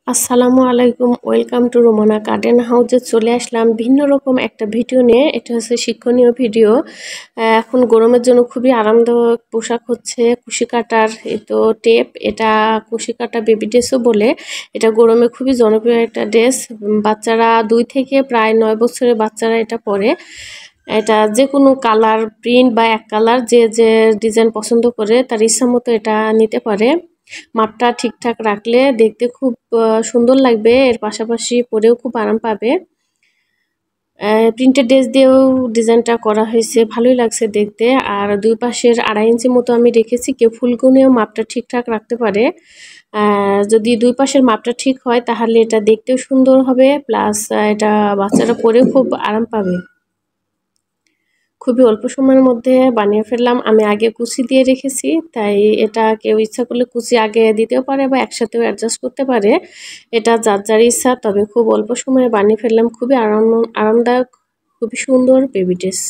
আসসালামু আলাইকুম, welcome to Romana garden হাউসে চলে আসলাম ভিন্ন রকম একটা ভিডিও নিয়ে। এটা হচ্ছে শিক্ষণীয় ভিডিও। এখন গরমের জন্য খুবই আরামদায়ক পোশাক হচ্ছে কুশি কাটার তো টেপ। এটা কুশি কাটা বেবি ড্রেসও বলে। এটা গরমে খুবই জনপ্রিয় একটা ড্রেস। বাচ্চারা 2 থেকে প্রায় 9 বছরের বাচ্চারা এটা পরে। এটা যে কোনো কালার প্রিন্ট বা এক কালার যে ডিজাইন পছন্দ করে তার ইচ্ছা মতো এটা নিতে পারে। মাপটা ঠিকঠাক রাখলে দেখতে খুব সুন্দর লাগবে, এর পাশাপাশি পরেও খুব আরাম পাবে। প্রিন্টেড ড্রেস দিয়েও ডিজাইনটা করা হয়েছে, ভালোই লাগছে দেখতে। আর 2 পাশের 2.5 ইঞ্চি মতো আমি রেখেছি, কেউ ফুলকনিও মাপটা ঠিকঠাক রাখতে পারে। যদি 2 পাশের মাপটা ঠিক হয় তাহলে এটা দেখতেও সুন্দর হবে, প্লাস এটা বাচ্চারা পরেও খুব আরাম পাবে। খুবই অল্প সময়ের মধ্যে বানিয়ে ফেললাম। আমি আগে কুচি দিয়ে রেখেছি, তাই এটা কেউ ইচ্ছা করলে কুচি আগে দিতেও পারে বা একসাথেও অ্যাডজাস্ট করতে পারে। এটা যার যার ইচ্ছা, তবে খুব অল্প সময়ে বানিয়ে ফেললাম। খুবই আরামদায়ক, খুবই সুন্দর বেবি ড্রেস।